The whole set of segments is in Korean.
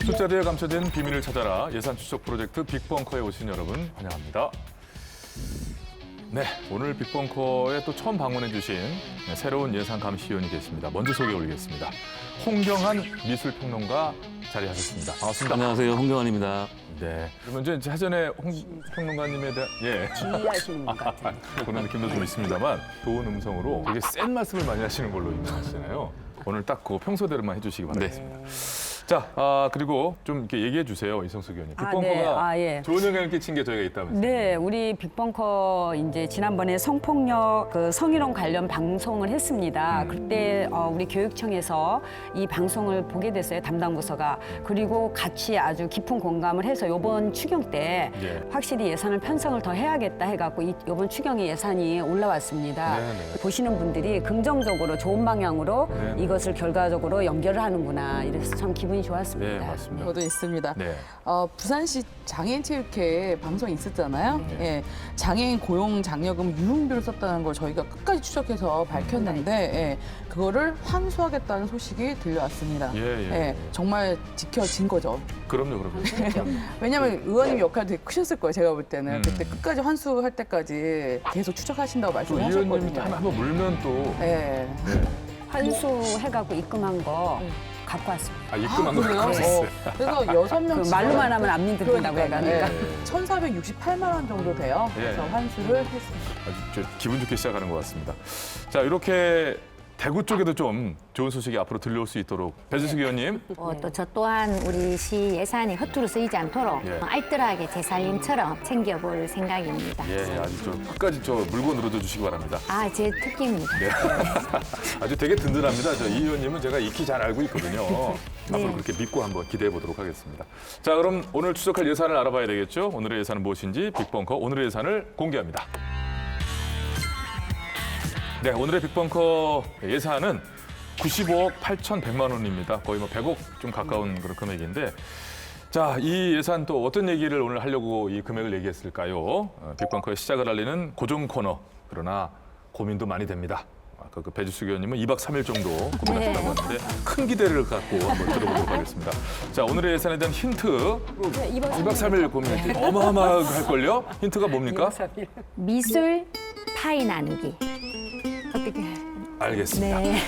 술자리에 감춰진 비밀을 찾아라 예산 추적 프로젝트 빅벙커에 오신 여러분 환영합니다. 네, 오늘 빅벙커에 또 처음 방문해 주신 새로운 예산 감시위원이 계십니다. 먼저 소개해 올리겠습니다. 홍경한 미술평론가 자리하셨습니다. 반갑습니다. 안녕하세요, 홍경환입니다. 네, 그러면 이제 사전에 홍 평론가님에 대한 주의하시는 것 같아요. 그런 느낌도 좀 있습니다만 좋은 음성으로 되게 센 말씀을 많이 하시는 걸로 유명하시잖아요. 오늘 딱 그 평소대로만 해주시기 바라겠습니다. 자, 그리고 좀 이렇게 얘기해 주세요, 이성수 의원님. 빅벙커가 예. 좋은 영향을 끼친 게 저희가 있다면서요. 네, 우리 빅벙커 이제 지난번에 성폭력 그 성희롱 관련 방송을 했습니다. 그때 우리 교육청에서 이 방송을 보게 됐어요, 담당 부서가. 그리고 같이 아주 깊은 공감을 해서 이번 추경 때 예. 확실히 예산을 편성을 더 해야겠다 해갖고 이번 추경에 예산이 올라왔습니다. 네네. 보시는 분들이 긍정적으로 좋은 방향으로 네네. 이것을 결과적으로 연결을 하는구나. 이래서 참 기분이 좋았습니다. 네, 맞습니다. 저도 있습니다. 네. 부산시 장애인체육회 방송이 있었잖아요. 네. 예, 장애인 고용 장려금 유흥비를 썼다는 걸 저희가 끝까지 추적해서 밝혔는데 예, 그거를 환수하겠다는 소식이 들려왔습니다. 예. 정말 지켜진 거죠. 그럼요. 왜냐하면 의원님 역할이 되게 크셨을 거예요. 제가 볼 때는. 음. 그때 끝까지 환수할 때까지 계속 추적하신다고 또 말씀하셨거든요. 의원님이 한번 물면 또 예. 환수해갖고 입금한 거 갖고 왔습니다. 입금한 거 그래요? 갖고 왔어요. 그래서 6명 그 말로만 하면 안 믿는다고 해가니까. 1,468만 원 정도 돼요. 그래서 예. 환수를 했습니다. 아주 기분 좋게 시작하는 것 같습니다. 자, 이렇게 대구 쪽에도 좀 좋은 소식이 앞으로 들려올 수 있도록 배지숙 의원님. 또 저 또한 우리 시 예산이 허투루 쓰이지 않도록 예. 알뜰하게 제 살림처럼 챙겨볼 생각입니다. 예, 아주 끝까지 물고 늘어져 주시기 바랍니다. 제 특기입니다. 네. 아주 되게 든든합니다. 이 의원님은 제가 익히 잘 알고 있거든요. 앞으로 그렇게 믿고 한번 기대해 보도록 하겠습니다. 자, 그럼 오늘 추적할 예산을 알아봐야 되겠죠? 오늘의 예산은 무엇인지 빅벙커 오늘의 예산을 공개합니다. 네, 오늘의 빅벙커 예산은 95억 8,100만 원입니다. 거의 100억 좀 가까운 그런 금액인데, 자, 이 예산 또 어떤 얘기를 오늘 하려고 이 금액을 얘기했을까요? 빅벙커의 시작을 알리는 고정 코너, 그러나 고민도 많이 됩니다. 아까 그 배지숙 의원님은 2박 3일 정도 고민하셨다고 하는데 큰 기대를 갖고 한번 들어보도록 하겠습니다. 자, 오늘의 예산에 대한 힌트. 2박 3일 고민 어마어마할걸요? 힌트가 뭡니까? 미술 파이 나누기. 어떻게? 알겠습니다. 네.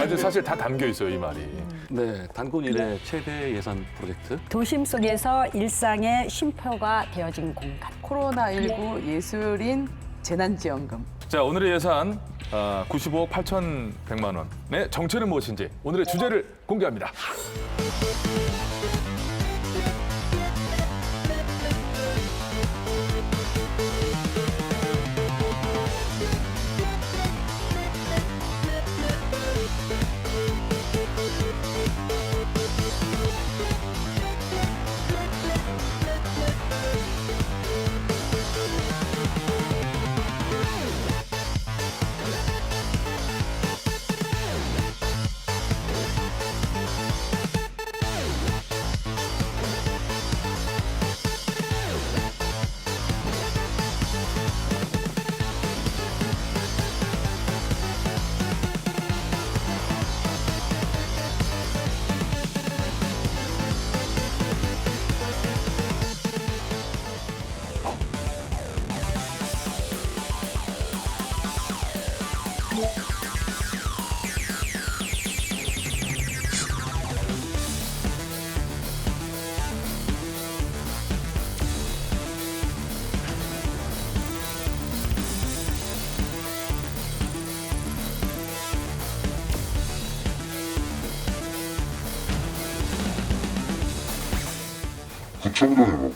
아주 사실 다 담겨 있어요, 이 말이. 네, 단군 이래 최대 예산 프로젝트. 도심 속에서 일상의 쉼표가 되어진 공간. 코로나19 예술인 재난지원금. 자, 오늘의 예산 95억 8,100만 원의 정체는 무엇인지 오늘의 주제를 공개합니다. 구청장이 막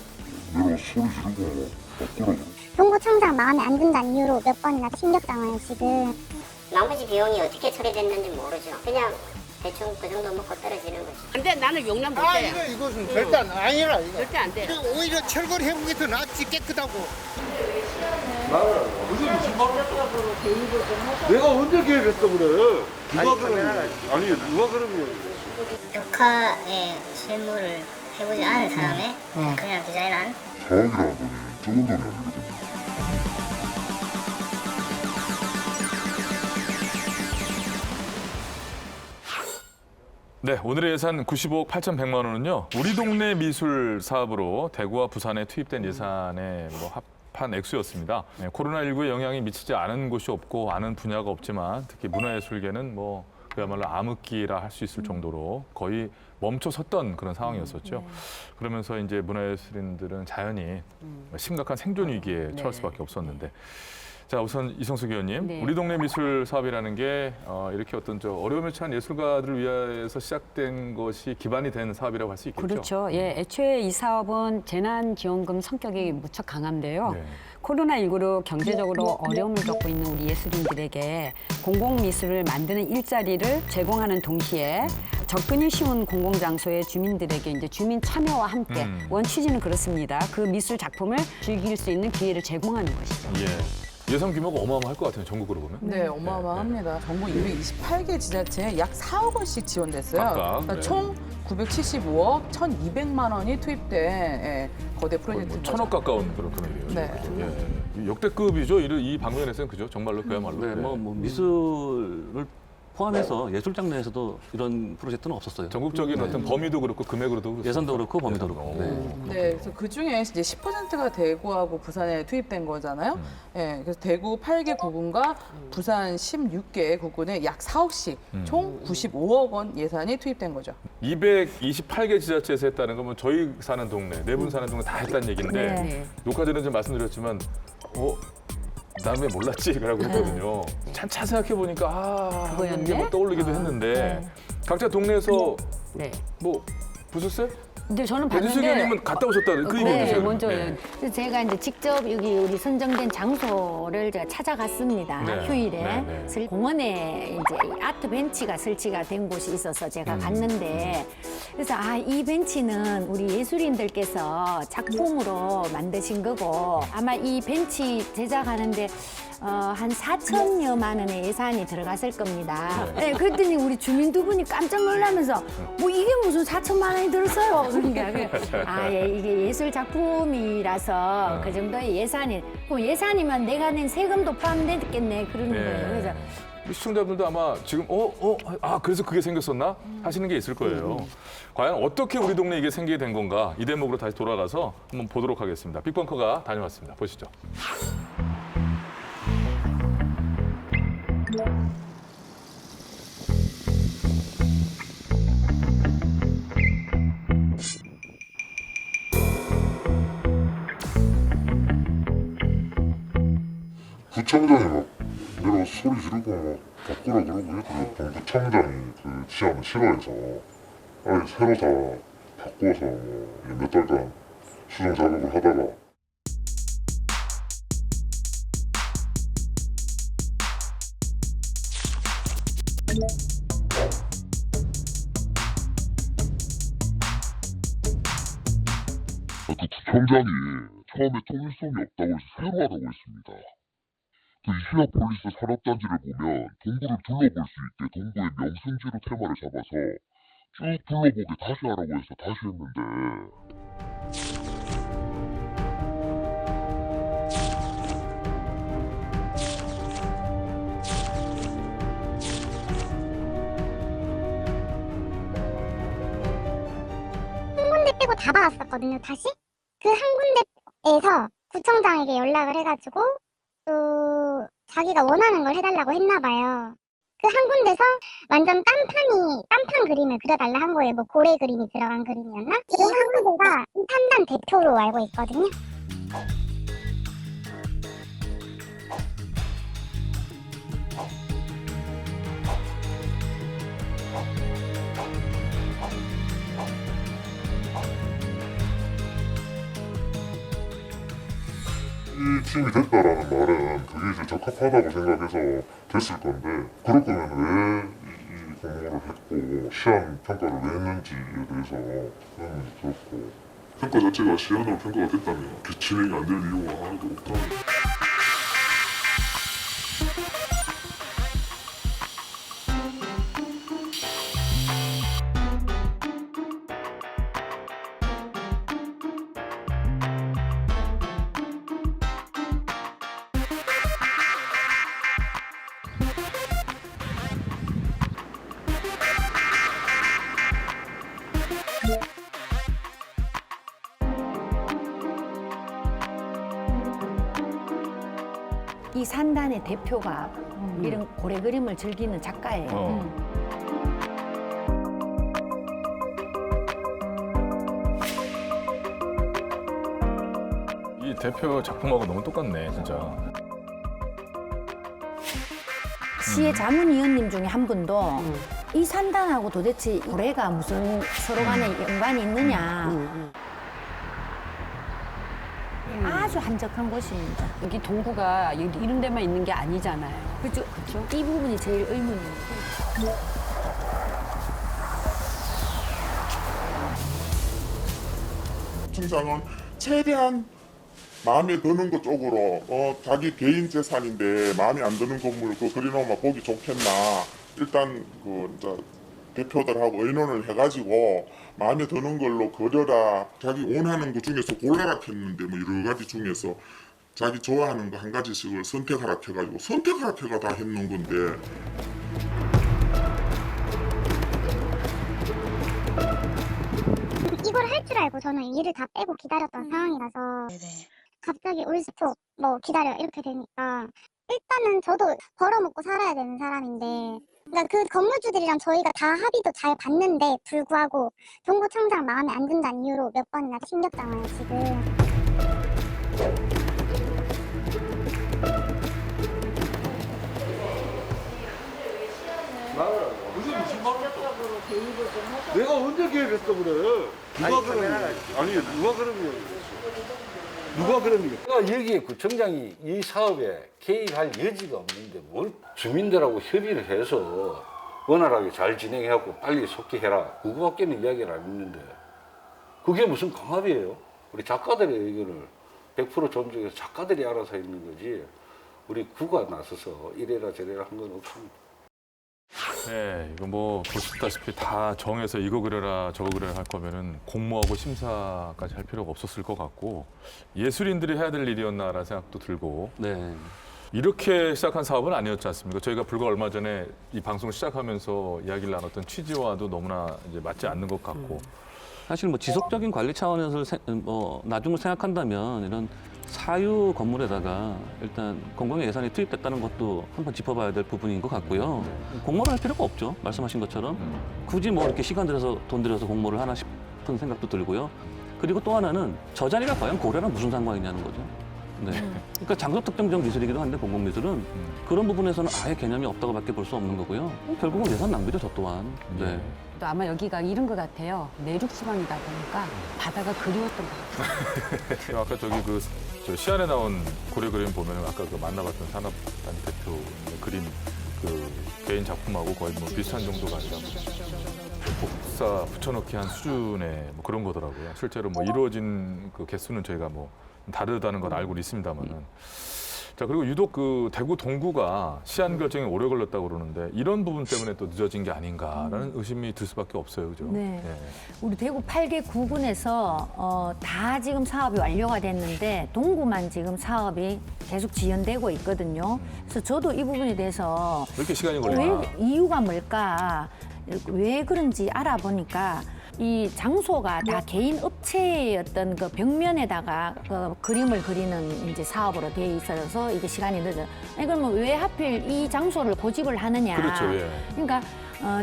내려와 소리 지르고 막 바꾸라고 홍보청장 마음에 안 든다는 이유로 몇 번이나 충격당해요 지금. 나머지 비용이 어떻게 처리됐는지 모르죠. 그냥 대충 그 정도 먹고 떨어지는 거죠. 근데 나는 용납 못해. 이것은 절대 아니라 이거. 절대 안 돼. 오히려 철거를 해보는 게 더 낫지 깨끗하고. 내가 언제 계획했어 그래? 누가 그러면 아니 누가 그러면 벽화에 실물을 해보지 않은 사람의 그냥 디자인한 장학이라는 돈이 적은 돈이 아니거든요. 네, 오늘의 예산 95억 8,100만 원은요. 우리 동네 미술 사업으로 대구와 부산에 투입된 예산의 합한 액수였습니다. 네, 코로나19의 영향이 미치지 않은 곳이 없고 아는 분야가 없지만 특히 문화예술계는 그야말로 암흑기라 할 수 있을 정도로 거의 멈춰섰던 그런 상황이었었죠. 그러면서 이제 문화예술인들은 자연히 심각한 생존 위기에 처할 수밖에 없었는데. 자, 우선 이성숙 의원님, 네. 우리 동네 미술 사업이라는 게 이렇게 어떤 어려움에 처한 예술가들을 위해서 시작된 것이 기반이 된 사업이라고 할 수 있겠죠. 그렇죠. 예, 애초에 이 사업은 재난지원금 성격이 무척 강한데요. 네. 코로나19로 경제적으로 어려움을 겪고 있는 우리 예술인들에게 공공미술을 만드는 일자리를 제공하는 동시에 접근이 쉬운 공공장소의 주민들에게 이제 주민 참여와 함께 원 취지는 그렇습니다. 그 미술 작품을 즐길 수 있는 기회를 제공하는 것이죠. 예. 예산 규모가 어마어마할 것 같아요. 전국으로 보면. 네, 어마어마합니다. 전국 228개 지자체에 약 4억 원씩 지원됐어요. 각각, 그러니까 네. 총 975억 1,200만 원이 투입된 거대 거의 프로젝트입니다. 1,000억 가까운 그런 금액이에요. 네. 그죠? 예. 역대급이죠. 이 방면에서는 그죠. 정말로 그야말로. 네, 미술을 포함해서 예술 장르에서도 이런 프로젝트는 없었어요. 전국적인 어떤 범위도 그렇고 금액으로도 그렇습니다. 예산도 그렇고 범위도 예산도. 그렇고. 네. 네, 그래서 그 중에 이제 10%가 대구하고 부산에 투입된 거잖아요. 네, 그래서 대구 8개 구군과 부산 16개 구군에 약 4억씩 총 95억 원 예산이 투입된 거죠. 228개 지자체에서 했다는 건 저희 사는 동네, 네 분 사는 동네 다 했다는 얘기인데 네. 녹화 전에 좀 말씀드렸지만 난 왜 몰랐지? 라고 했거든요. 차 생각해 보니까 그거였네? 이게 떠오르기도 했는데 각자 동네에서 네. 보셨어요? 근데 저는 배지수 봤는데 의원님은 갔다 오셨다 그 얘기 네, 해주세요. 먼저 네. 그래서 제가 이제 직접 여기 우리 선정된 장소를 제가 찾아갔습니다. 네. 휴일에 네, 네. 공원에 이제 아트 벤치가 설치가 된 곳이 있어서 제가 갔는데 그래서 이 벤치는 우리 예술인들께서 작품으로 만드신 거고 아마 이 벤치 제작하는데 한 4천여만 원의 예산이 들어갔을 겁니다. 네, 그랬더니 우리 주민 두 분이 깜짝 놀라면서 이게 무슨 4천만 원이 들었어요. 그러니까 이게 예술 작품이라서 그 정도의 예산이 그럼 예산이면 내가 낸 세금도 포함되겠네 그러는 거예요. 그래서 시청자분들도 아마 지금 그래서 그게 생겼었나 하시는 게 있을 거예요. 과연 어떻게 우리 동네 이게 생기게 된 건가 이 대목으로 다시 돌아가서 한번 보도록 하겠습니다. 빅벙커가 다녀왔습니다. 보시죠. 구청장이 막 내려와서 소리 지르고 막 바꾸라 그러고 해도 본부청장이 그 지하는 싫어해서 아예 새로 다 바꿔서 몇 달간 수정 작업을 하다가 그 구청장이 처음에 통일성이 없다고 해서 새로 하라고 했습니다. 그 이시아폴리스 산업단지를 보면 동구를 둘러볼 수 있게 동구의 명승지로 테마를 잡아서 쭉 둘러보게 다시 하라고 해서 다시 했는데 한 군데 빼고 다 받았었거든요, 다시. 그 한 군데에서 구청장에게 연락을 해가지고 또 자기가 원하는 걸 해달라고 했나 봐요. 그 한 군데서 완전 딴판 그림을 그려달라 한 거예요. 고래 그림이 들어간 그림이었나? 지금 한 군데가 판단 대표로 알고 있거든요. 이 팀이 됐다라는 말은 그게 이제 적합하다고 생각해서 됐을 건데 그럴 거면 왜 이 공모를 했고 시안 평가를 왜 했는지에 대해서 그건 그렇고 평가 자체가 시안으로 평가가 됐다면 진행이 안 될 이유가 하나도 없다. 이 산단의 대표가 이런 고래 그림을 즐기는 작가예요. 이 대표 작품하고 너무 똑같네, 진짜. 시의 자문위원님 중에 한 분도 이 산단하고 도대체 고래가 무슨 서로 간에 연관이 있느냐. 아주 한적한 곳입니다. 여기 동구가 여기 이런 데만 있는 게 아니잖아요. 그렇죠. 이 부분이 제일 의문이에요. 구청장은 최대한 마음에 드는 것 쪽으로 자기 개인 재산인데 마음에 안 드는 건물 그려놓으면 보기 좋겠나 일단 이제 대표들하고 의논을 해가지고 마음에 드는 걸로 그려라 자기 원하는 것 중에서 골라라 했는데 뭐 여러 가지 중에서 자기 좋아하는 거 한 가지씩을 선택하라 해가지고 선택하라 해가 다 했는 건데 이걸 할 줄 알고 저는 일을 다 빼고 기다렸던 상황이라서 갑자기 올 스톱 뭐 기다려 이렇게 되니까 일단은 저도 벌어먹고 살아야 되는 사람인데 그러니까 그 건물주들이랑 저희가 다 합의도 잘 봤는데 불구하고 동구청장 마음에 안 든다는 이유로 몇 번이나 튕겼잖아요 지금. 내가 언제 계획했어 그래? 누가 그러는 누가 그러는 거야? 누가 그러는 거야? 내가 여기에 구청장이 이 사업에 개입할 여지가 없는데 뭘 주민들하고 협의를 해서 원활하게 잘 진행해갖고 빨리 속기해라 그거밖에는 이야기를 안 했는데 그게 무슨 강압이에요? 우리 작가들의 의견을 100% 존중해서 작가들이 알아서 있는 거지 우리 구가 나서서 이래라 저래라 한 건 없습니다. 네, 이거 뭐 보시다시피 다 정해서 이거 그려라 저거 그려라 할 거면은 공모하고 심사까지 할 필요가 없었을 것 같고 예술인들이 해야 될 일이었나라는 생각도 들고 네. 이렇게 시작한 사업은 아니었지 않습니까? 저희가 불과 얼마 전에 이 방송을 시작하면서 이야기를 나눴던 취지와도 너무나 이제 맞지 않는 것 같고 사실 뭐 지속적인 관리 차원에서 나중을 생각한다면 이런 사유 건물에다가 일단 공공의 예산이 투입됐다는 것도 한번 짚어봐야 될 부분인 것 같고요. 공모를 할 필요가 없죠. 말씀하신 것처럼 굳이 뭐 이렇게 시간 들여서 돈 들여서 공모를 하나 싶은 생각도 들고요. 그리고 또 하나는 저 자리가 과연 고래랑 무슨 상관이냐는 거죠. 네. 그러니까 장소 특정적 미술이기도 한데 공공미술은 그런 부분에서는 아예 개념이 없다고밖에 볼 수 없는 거고요. 결국은 예산 낭비죠, 저 또한. 네. 또 아마 여기가 이런 것 같아요. 내륙 지방이다 보니까 바다가 그리웠던 것 같아요. 아까 저기 저 시안에 나온 고래 그림 보면은 아까 그 만나봤던 산업단 대표 그림 그 개인 작품하고 거의 뭐 비슷한 정도가 아니라 복사 붙여넣기 한 수준의 뭐 그런 거더라고요. 실제로 뭐 이루어진 그 개수는 저희가 뭐 다르다는 건 알고 있습니다만은. 자, 그리고 유독 그 대구 동구가 시안 결정이 오래 걸렸다고 그러는데 이런 부분 때문에 또 늦어진 게 아닌가라는 의심이 들 수밖에 없어요. 그죠? 네. 우리 대구 8개 구군에서 다 지금 사업이 완료가 됐는데 동구만 지금 사업이 계속 지연되고 있거든요. 그래서 저도 이 부분에 대해서 왜 이렇게 시간이 걸리나? 왜 이유가 뭘까? 왜 그런지 알아보니까 이 장소가 다 개인 업체의 어떤 그 벽면에다가 그 그림을 그리는 이제 사업으로 돼 있어서 이게 시간이 늦어. 아니 그러면 왜 하필 이 장소를 고집을 하느냐? 그렇죠, 예. 그러니까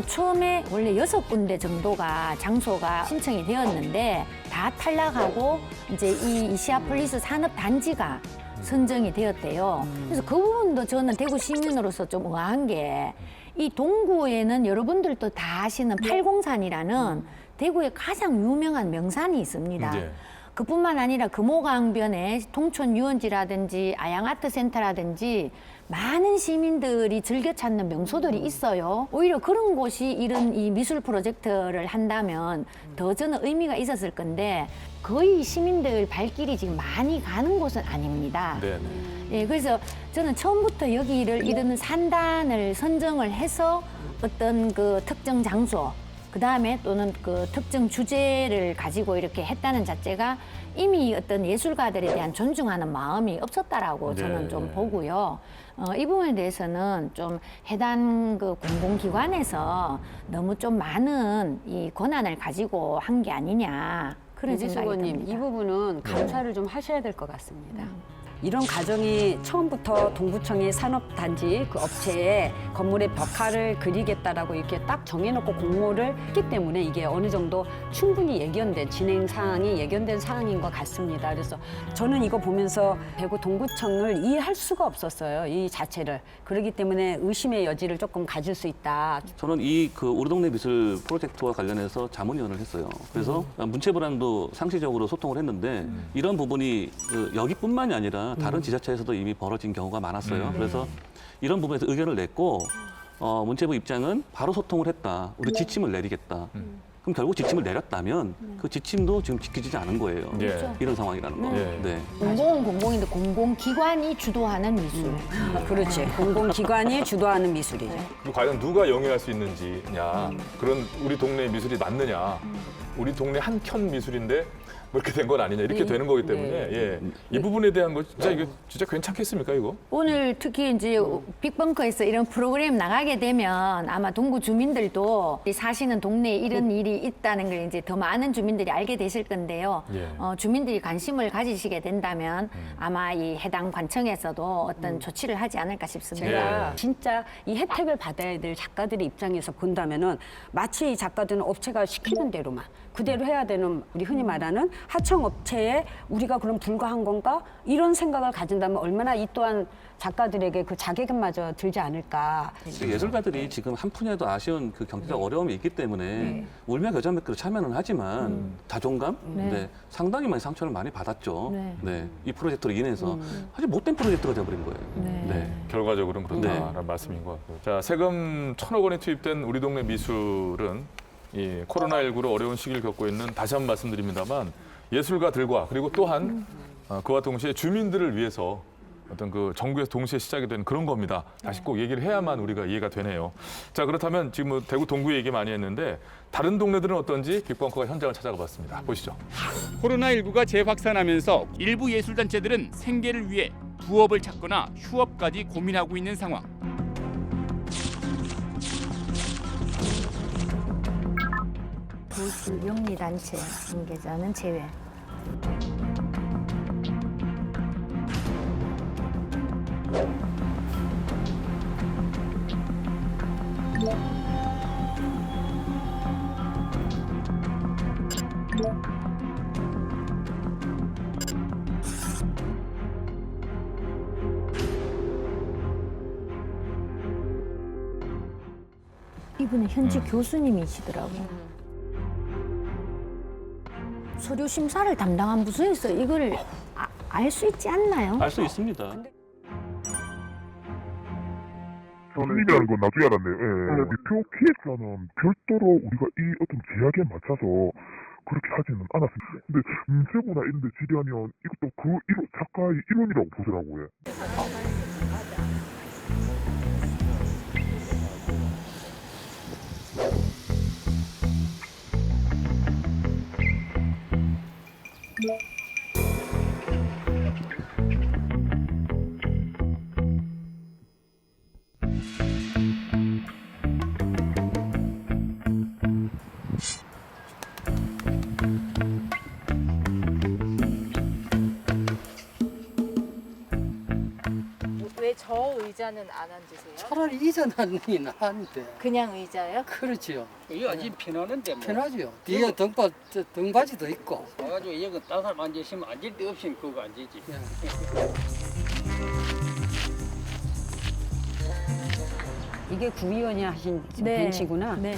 처음에 원래 6군데 정도가 장소가 신청이 되었는데 다 탈락하고 이제 이 시아폴리스 산업단지가 선정이 되었대요. 그래서 그 부분도 저는 대구 시민으로서 좀 의아한 게 이 동구에는 여러분들도 다 아시는 팔공산이라는 대구의 가장 유명한 명산이 있습니다. 네. 그뿐만 아니라 금호강변에 통촌 유원지라든지 아양아트센터라든지 많은 시민들이 즐겨 찾는 명소들이 있어요. 오히려 그런 곳이 이런 이 미술 프로젝트를 한다면 더 저는 의미가 있었을 건데 거의 시민들 발길이 지금 많이 가는 곳은 아닙니다. 네. 예, 그래서 저는 처음부터 여기를 이런 산단을 선정을 해서 어떤 그 특정 장소 그다음에 또는 그 특정 주제를 가지고 이렇게 했다는 자체가 이미 어떤 예술가들에 대한 존중하는 마음이 없었다라고 저는 좀 보고요. 이 부분에 대해서는 좀 해당 그 공공기관에서 너무 좀 많은 이 권한을 가지고 한 게 아니냐 그런 생각이 유지수건님, 듭니다. 이 부분은 감사를 좀 하셔야 될 것 같습니다. 이런 과정이 처음부터 동구청의 산업단지 그 업체에 건물의 벽화를 그리겠다라고 이렇게 딱 정해놓고 공모를 했기 때문에 이게 어느 정도 충분히 예견된 진행 사항이 예견된 사항인 것 같습니다. 그래서 저는 이거 보면서 대구 동구청을 이해할 수가 없었어요. 이 자체를. 그렇기 때문에 의심의 여지를 조금 가질 수 있다. 저는 이 그 우리 동네 미술 프로젝트와 관련해서 자문위원을 했어요. 그래서 문체부랑도 상시적으로 소통을 했는데 이런 부분이 그 여기뿐만이 아니라 다른 지자체에서도 이미 벌어진 경우가 많았어요. 그래서 이런 부분에서 의견을 냈고 문체부 입장은 바로 소통을 했다. 우리 지침을 내리겠다. 그럼 결국 지침을 내렸다면 그 지침도 지금 지켜지지 않은 거예요. 예. 이런 상황이라는 거. 네. 네. 공공은 공공인데 공공기관이 주도하는 미술. 그렇지. 공공기관이 주도하는 미술이죠. 그리고 과연 누가 영위할 수 있는지냐, 그런 우리 동네 미술이 맞느냐, 우리 동네 한 켠 미술인데 뭐 이렇게 된 건 아니냐 이렇게 되는 거기 때문에 예. 이 부분에 대한 거 진짜 이거 진짜 괜찮겠습니까 이거? 오늘 특히 이제 빅벙커에서 이런 프로그램 나가게 되면 아마 동구 주민들도 사시는 동네에 이런 일이 있다는 걸 이제 더 많은 주민들이 알게 되실 건데요. 예. 주민들이 관심을 가지시게 된다면 아마 이 해당 관청에서도 어떤 조치를 하지 않을까 싶습니다. 제가 진짜 이 혜택을 받아야 될 작가들의 입장에서 본다면은 마치 이 작가들은 업체가 시키는 대로만 그대로 해야 되는 우리 흔히 말하는 하청업체에 우리가 그럼 불과한 건가? 이런 생각을 가진다면 얼마나 이 또한 작가들에게 그 자괴감마저 들지 않을까. 예술가들이 지금 한 푼이라도 아쉬운 그 경제적 어려움이 있기 때문에 울며 겨자 먹기로 참여는 하지만 자존감? 네. 상당히 많이 상처를 많이 받았죠. 네. 이 프로젝트로 인해서 아주 못된 프로젝트가 돼버린 거예요. 네. 결과적으로는 그렇다라는 말씀인 것 같고요. 자, 세금 1,000억 원이 투입된 우리 동네 미술은 이 코로나19로 어려운 시기를 겪고 있는 다시 한번 말씀드립니다만 예술가들과 그리고 또한 그와 동시에 주민들을 위해서 어떤 그 정부에서 동시에 시작이 된 그런 겁니다. 다시 꼭 얘기를 해야만 우리가 이해가 되네요. 자, 그렇다면 지금 뭐 대구 동구 얘기 많이 했는데 다른 동네들은 어떤지 빅벙커가 현장을 찾아가 봤습니다. 보시죠. 코로나19가 재확산하면서 일부 예술단체들은 생계를 위해 부업을 찾거나 휴업까지 고민하고 있는 상황. 도시 영리단체 관계자는 제외. 이분은 현직 교수님이시더라고요. 서류 심사를 담당한 부서에서 이걸 알 수 있지 않나요? 알 수 있습니다. 교수님이라는 건 나중에 알았네요. 예. 표 기획자는 별도로 우리가 이 어떤 계약에 맞춰서 그렇게 하지는 않았습니다. 근데 문체부나 이런 데 질의하면 이것도 그 작가의 이론이라고 보더라고요. 왜 저 의자는 안 앉으세요? 차라리 이전하는 나은데. 그냥 의자요? 그렇지요. 이거 아직 편하는데 뭐. 편하죠. 뒤에 등받이도 있고. 와가지고 이거 다른 사람 앉으시면 앉을 데 없으면 그거 앉지. 이게 구의원이 하신 벤치구나. 네.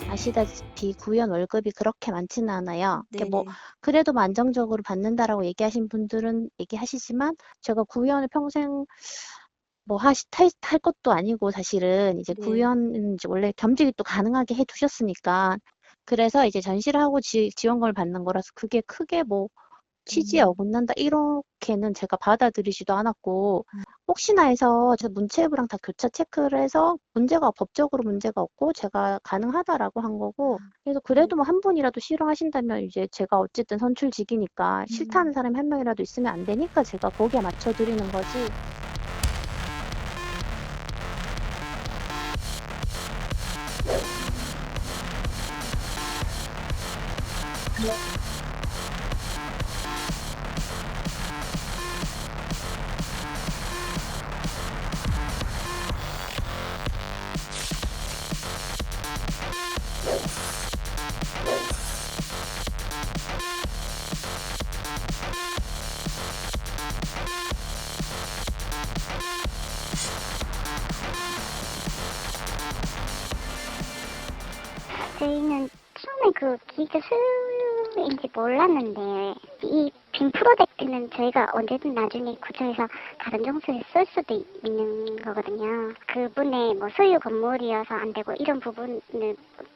아시다시피 구의원 월급이 그렇게 많지는 않아요. 뭐 그래도 뭐 안정적으로 받는다라고 얘기하신 분들은 얘기하시지만 제가 구의원을 평생 뭐 할 것도 아니고 사실은 이제 구의원은 이제 원래 겸직이 또 가능하게 해두셨으니까 그래서 이제 전시를 하고 지원금을 받는 거라서 그게 크게 뭐 취지에 어긋난다 이렇게는 제가 받아들이지도 않았고 혹시나 해서 제가 문체부랑 다 교차 체크를 해서 법적으로 문제가 없고 제가 가능하다라고 한 거고 그래서 그래도 뭐 한 분이라도 싫어하신다면 이제 제가 어쨌든 선출직이니까 싫다는 사람이 한 명이라도 있으면 안 되니까 제가 거기에 맞춰드리는 거지. 저희는 처음에 그 기획자 수인지 몰랐는데 이 빔 프로젝트는 저희가 언제든 나중에 구청에서 다른 장소에 쓸 수도 있는 거거든요. 그분의 뭐 소유 건물이어서 안 되고 이런 부분을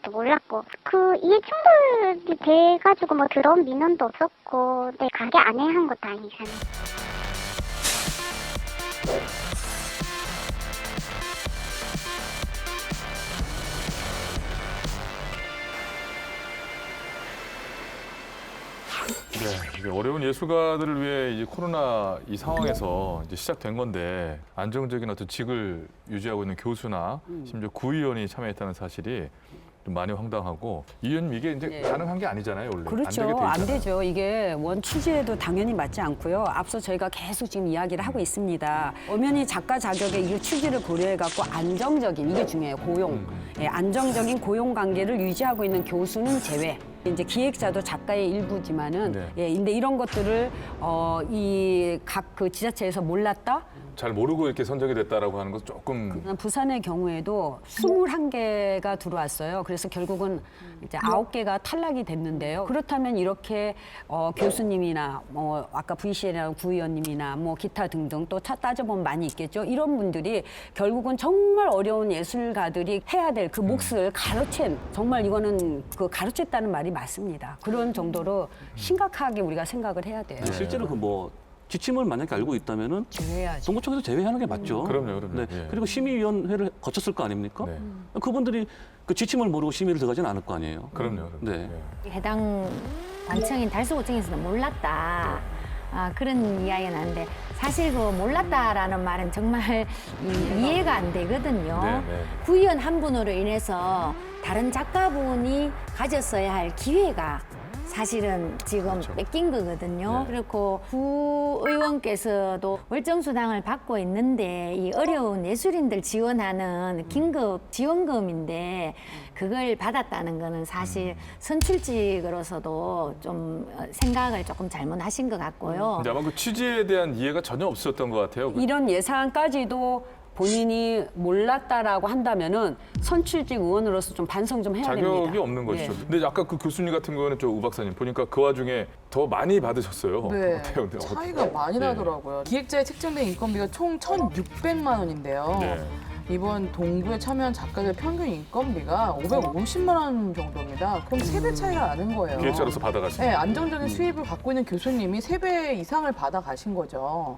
또 몰랐고 그 이해 충돌이 돼가지고 뭐 들어온 민원도 없었고 네, 가게 안에 한 것도 아니잖아요. 네, 이게 어려운 예술가들을 위해 이제 코로나 이 상황에서 이제 시작된 건데 안정적인 어떤 직을 유지하고 있는 교수나 심지어 구의원이 참여했다는 사실이 좀 많이 황당하고 이 의원님 이게 이제 가능한 게 아니잖아요 원래. 그렇죠. 안 되죠. 이게 원 취지에도 당연히 맞지 않고요. 앞서 저희가 계속 지금 이야기를 하고 있습니다. 엄연히 작가 자격의 이 취지를 고려해갖고 안정적인, 이게 중요해요. 고용. 예, 안정적인 고용 관계를 유지하고 있는 교수는 제외. 이제 기획자도 작가의 일부지만은, 네. 예, 근데 이런 것들을 이 각 그 지자체에서 몰랐다? 잘 모르고 이렇게 선정이 됐다라고 하는 것은 조금 부산의 경우에도 21개가 들어왔어요. 그래서 결국은 이제 9개가 탈락이 됐는데요. 그렇다면 이렇게 교수님이나 뭐 아까 VCN이나 구의원님이나 뭐 기타 등등 또 따져보면 많이 있겠죠. 이런 분들이 결국은 정말 어려운 예술가들이 해야 될 그 몫을 가로챈, 정말 이거는 그 가로챘다는 말이 맞습니다. 그런 정도로 심각하게 우리가 생각을 해야 돼요. 실제로 그 뭐 지침을 만약에 알고 있다면은 제외해야죠. 동구청에서 제외하는 게 맞죠. 그럼요. 네. 예. 그리고 심의위원회를 거쳤을 거 아닙니까? 네. 그분들이 그 지침을 모르고 심의를 들어가지는 않을 거 아니에요. 그럼요. 네. 예. 해당 단청인 달서구청에서는 몰랐다. 그런 이야기가 나는데 사실 그 몰랐다라는 말은 정말 이해가 안 되거든요. 네, 네. 구의원 한 분으로 인해서 다른 작가분이 가졌어야 할 기회가 사실은 지금 뺏긴 거거든요. 네. 그리고 구의원께서도 월정수당을 받고 있는데 이 어려운 예술인들 지원하는 긴급 지원금인데 그걸 받았다는 거는 사실 선출직으로서도 좀 생각을 조금 잘못하신 것 같고요. 이제 아마 그 취지에 대한 이해가 전혀 없었던 것 같아요. 이런 예산까지도 본인이 몰랐다라고 한다면은 선출직 의원으로서 좀 반성 좀 해야 됩니다. 자격이 없는 것이죠. 네. 근데 아까 그 교수님 같은 경우는 우 박사님 보니까 그 와중에 더 많이 받으셨어요. 네, 어때요? 근데 차이가 많이 네. 나더라고요. 기획자에 책정된 인건비가 총 1,600만 원인데요. 네. 이번 동구에 참여한 작가들 평균 인건비가 550만 원 정도입니다. 그럼 3배 차이가 나는 거예요. 기획자로서 받아가신. 네, 안정적인 수입을 갖고 있는 교수님이 3배 이상을 받아가신 거죠.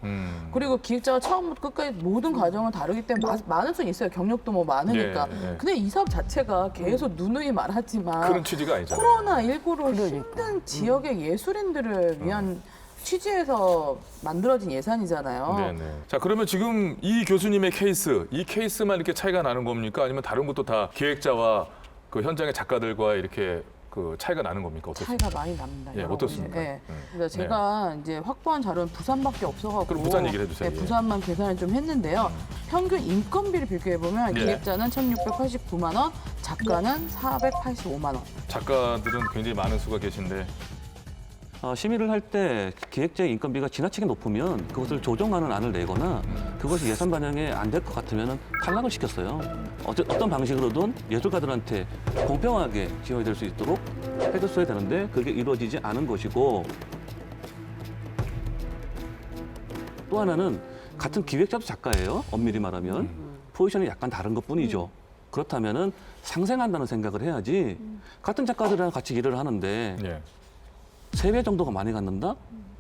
그리고 기획자가 처음부터 끝까지 모든 과정을 다루기 때문에 많을 수는 있어요. 경력도 뭐 많으니까. 예, 예. 근데 이 사업 자체가 계속 누누이 말하지만 그런 취지가 아니잖아요. 코로나19로 힘든 지역의 예술인들을 위한 취지에서 만들어진 예산이잖아요. 네네. 자, 그러면 지금 이 교수님의 케이스, 이 케이스만 이렇게 차이가 나는 겁니까? 아니면 다른 것도 다 기획자와 그 현장의 작가들과 이렇게 그 차이가 나는 겁니까? 어떻습니까? 차이가 많이 납니다. 예, 여러 어떻습니까? 가지. 예. 그래서 제가 이제 확보한 자료는 부산밖에 없어가지고 그럼 부산 얘기를 해주세요. 네, 예. 부산만 계산을 좀 했는데요. 평균 인건비를 비교해보면 예. 기획자는 1,689만 원, 작가는 485만 원. 작가들은 굉장히 많은 수가 계신데 심의를 할 때 기획자의 인건비가 지나치게 높으면 그것을 조정하는 안을 내거나 그것이 예산 반영에 안 될 것 같으면 탈락을 시켰어요. 어떤 방식으로든 예술가들한테 공평하게 지원이 될 수 있도록 해줬어야 되는데 그게 이루어지지 않은 것이고 또 하나는 같은 기획자도 작가예요. 엄밀히 말하면 포지션이 약간 다른 것뿐이죠. 그렇다면은 상생한다는 생각을 해야지 같은 작가들이랑 같이 일을 하는데 예. 3배 정도가 많이 갖는다?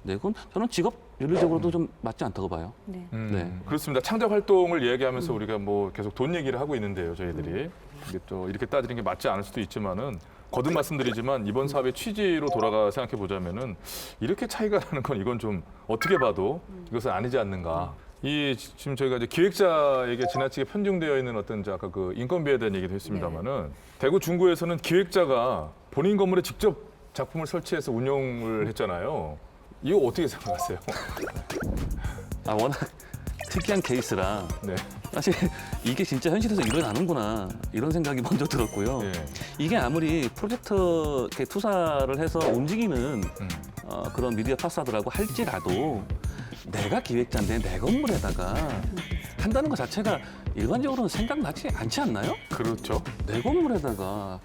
네, 그건 저는 직업 윤리적으로도 좀 맞지 않다고 봐요. 네. 네. 그렇습니다. 창작 활동을 이야기하면서 우리가 뭐 계속 돈 얘기를 하고 있는데요, 저희들이. 이게 또 이렇게 따지는 게 맞지 않을 수도 있지만은 거듭 말씀드리지만 이번 사업의 취지로 돌아가 생각해 보자면은 이렇게 차이가 나는 건 이건 좀 어떻게 봐도 이것은 아니지 않는가. 이 지금 저희가 이제 기획자에게 지나치게 편중되어 있는 어떤 이제 아까 그 인건비에 대한 얘기도 했습니다만은 대구 중구에서는 기획자가 본인 건물에 직접 작품을 설치해서 운영을 했잖아요. 이거 어떻게 생각하세요? 아, 워낙 특이한 케이스라 네. 사실 이게 진짜 현실에서 일어나는구나 이런 생각이 먼저 들었고요. 예. 이게 아무리 프로젝트 이렇게 투사를 해서 움직이는 그런 미디어 파사드라고 할지라도 내가 기획자인데 내 건물에다가 한다는 것 자체가 일반적으로는 생각나지 않지 않나요? 그렇죠. 내 건물에다가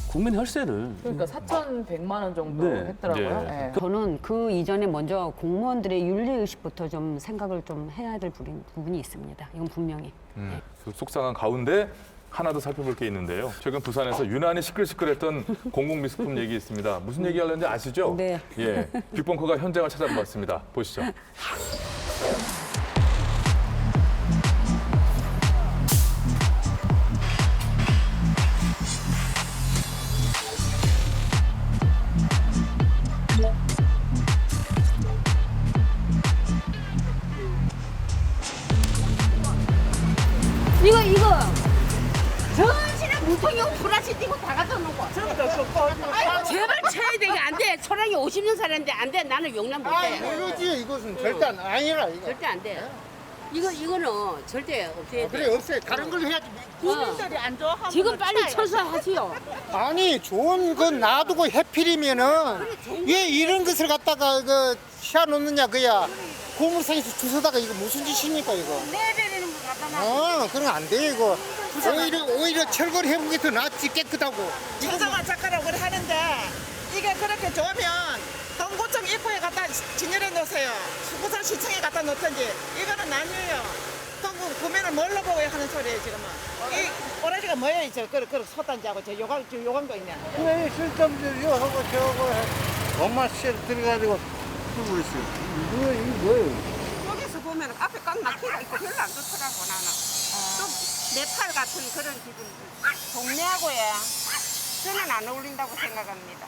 국민 혈세를 그러니까 4,100만 원 정도 네. 했더라고요. 예. 예. 저는 그 이전에 먼저 공무원들의 윤리의식부터 좀 생각을 좀 해야 될 부분이 있습니다. 이건 분명히. 그 속상한 가운데 하나 더 살펴볼 게 있는데요. 최근 부산에서 유난히 시끌시끌했던 공공미술품 얘기 있습니다. 무슨 얘기 하려는지 아시죠? 네. 예, 빅벙커가 현장을 찾아봤습니다. 보시죠. 이거 전신에 무통용 브라시 띄고 다 갖다 놓고 아이고 제발 쳐야 되게 안돼 초랑이 50년 살았는데 안돼 나는 용납 못해 이거지 이것은 절대 아니라 이거. 절대 안돼 이거는 절대 없애야 돼 그래 없애. 다른 걸 해야지. 국민들이 안 좋아하면 지금 빨리 철수하시오 아니 좋은 거 놔두고 해필이면은 왜 이런 것을 갖다가 그 시야 놓느냐 그야. 고물상에서 주워다가 이거 무슨 짓입니까 이거? 내버리는 거 갖다 놔 그건 안 돼 이거. 오히려 철거를 해보는 게 더 낫지 깨끗하고. 조정아 작가라고 하는데 이게 그렇게 좋으면 동구청 입구에 갖다 진열해 놓으세요. 수구산 시청에 갖다 놓든지 이거는 아니에요. 동구 구매를 뭘로 보고 하는 소리예요 지금은. 이 오라지가 뭐예요 저 그렇게 소단지하고 저 요강도 있냐. 왜 쓸데없이 하고 저거 엄마 씨 들어가지고 쓰고 있어요. 이거 뭐예요? 여기서 보면 앞에 꽉 막히가 있고 별로 안 좋더라고 나는. 좀 네팔 같은 그런 기분. 동네하고요. 저는 안 어울린다고 생각합니다.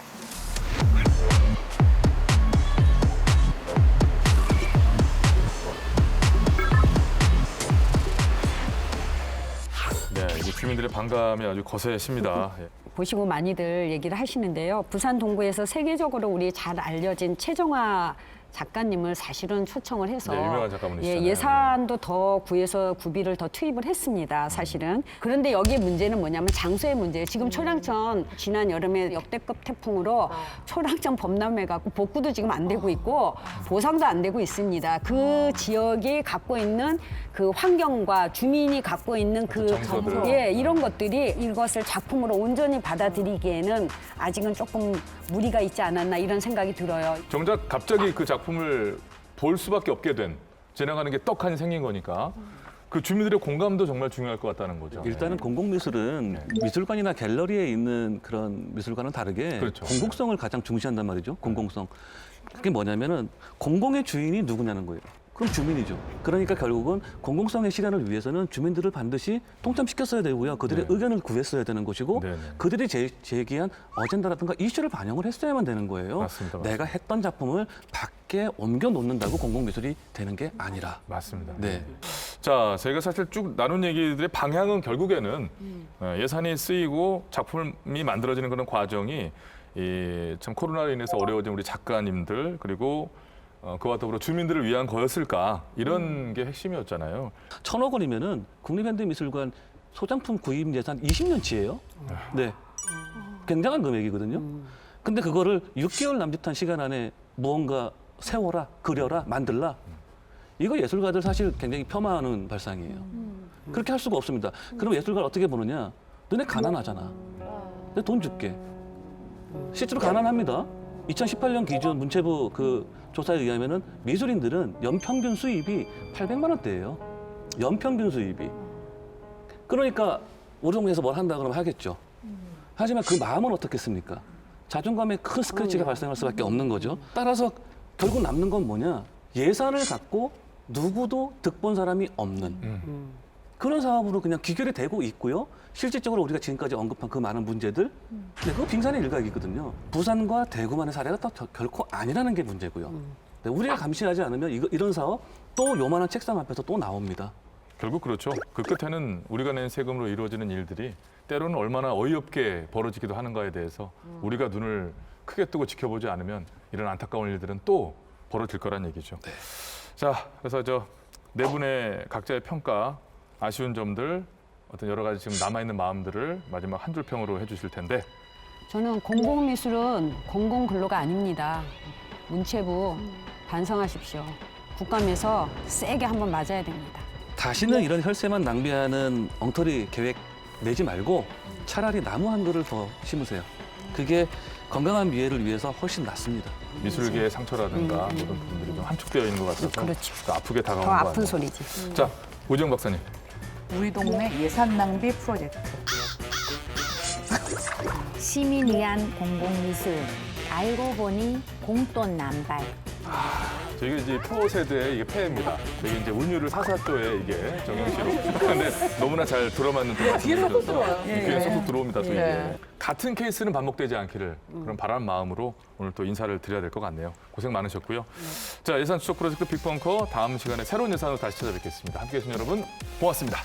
네, 이게 주민들의 반감이 아주 거세십니다. 예. 보시고 많이들 얘기를 하시는데요. 부산 동구에서 세계적으로 우리 잘 알려진 최정화 작가님을 사실은 초청을 해서 네, 유명한 작가분이시잖아요. 예산도 더 구해서 구비를 더 투입을 했습니다. 사실은. 그런데 여기에 문제는 뭐냐면 장소의 문제예요. 지금 초량천 지난 여름에 역대급 태풍으로 초량천 범람해 갖고 복구도 지금 안 되고 있고 보상도 안 되고 있습니다. 그 지역이 갖고 있는 그 환경과 주민이 갖고 있는 그 정서들. 예, 이런 것들이 이것을 작품으로 온전히 받아들이기에는 아직은 조금 무리가 있지 않았나 이런 생각이 들어요. 정작 갑자기 그 작품을 볼 수밖에 없게 된, 지나가는 게 떡하니 생긴 거니까 그 주민들의 공감도 정말 중요할 것 같다는 거죠. 일단은 공공미술은 미술관이나 갤러리에 있는 그런 미술관은 다르게 그렇죠. 공공성을 가장 중시한단 말이죠. 공공성. 그게 뭐냐면은 공공의 주인이 누구냐는 거예요. 그럼 주민이죠. 그러니까 결국은 공공성의 실현을 위해서는 주민들을 반드시 통참시켰어야 되고요. 그들의 네. 의견을 구했어야 되는 것이고 네네. 그들이 제기한 어젠다라든가 이슈를 반영을 했어야만 되는 거예요. 맞습니다. 내가 했던 작품을 밖에 옮겨 놓는다고 공공미술이 되는 게 아니라. 맞습니다. 네. 자, 저희가 사실 쭉 나눈 얘기들의 방향은 결국에는 예산이 쓰이고 작품이 만들어지는 그런 과정이 참 코로나로 인해서 어려워진 우리 작가님들 그리고 그와 더불어 주민들을 위한 거였을까 이런 게 핵심이었잖아요. 1,000억 원이면은 국립현대미술관 소장품 구입 예산 20년치예요. 네, 굉장한 금액이거든요. 근데 그거를 6개월 남짓한 시간 안에 무언가 세워라, 그려라, 만들라. 이거 예술가들 사실 굉장히 폄하하는 발상이에요. 그렇게 할 수가 없습니다. 그럼 예술가를 어떻게 보느냐? 너네 가난하잖아. 내 돈 줄게. 실제로 가난합니다. 2018년 기준 문체부 그 조사에 의하면은 미술인들은 연평균 수입이 800만 원대예요. 연평균 수입이. 그러니까 우리 동네에서 뭘 한다 그러면 하겠죠. 하지만 그 마음은 어떻겠습니까? 자존감에 큰 스크래치가 발생할 수밖에 없는 거죠. 따라서 결국 남는 건 뭐냐? 예산을 갖고 누구도 득본 사람이 없는 그런 사업으로 그냥 기결이 되고 있고요. 실질적으로 우리가 지금까지 언급한 그 많은 문제들, 네, 그거 빙산의 일각이거든요. 부산과 대구만의 사례가 또 결코 아니라는 게 문제고요. 네, 우리가 감시하지 않으면 이런 사업 또 요만한 책상 앞에서 또 나옵니다. 결국 그렇죠. 그 끝에는 우리가 낸 세금으로 이루어지는 일들이 때로는 얼마나 어이없게 벌어지기도 하는가에 대해서 우리가 눈을 크게 뜨고 지켜보지 않으면 이런 안타까운 일들은 또 벌어질 거란 얘기죠. 자, 그래서 네 분의 각자의 평가, 아쉬운 점들, 어떤 여러 가지 지금 남아있는 마음들을 마지막 한 줄 평으로 해주실 텐데. 저는 공공미술은 공공근로가 아닙니다. 문체부 반성하십시오. 국감에서 세게 한번 맞아야 됩니다. 다시는 이런 혈세만 낭비하는 엉터리 계획 내지 말고 차라리 나무 한 그루를 더 심으세요. 그게 건강한 미래를 위해서 훨씬 낫습니다. 미술계의 상처라든가 모든 부분들이 좀 함축되어 있는 것 같아서 그렇죠. 더 아프게 더 다가오는 거 아픈 아니에요. 소리지. 자, 오지영 박사님. 우리 동네 예산 낭비 프로젝트. 시민 위한 공공미술. 알고 보니 공돈 남발. 저희가 이제 표 세대의 이게 폐해입니다. 저희 이제 운율을 4,4조에 이게 정영시로. 근데 너무나 잘 들어맞는 또 귀에 쏙쏙 말씀이셔서 들어와요. 귀에 쏙쏙 들어옵니다. 또 예. 이게 같은 케이스는 반복되지 않기를 그런 바람 마음으로 오늘 또 인사를 드려야 될 것 같네요. 고생 많으셨고요. 자, 예산 추적 프로젝트 빅벙커 다음 시간에 새로운 예산으로 다시 찾아뵙겠습니다. 함께해 주신 여러분 고맙습니다.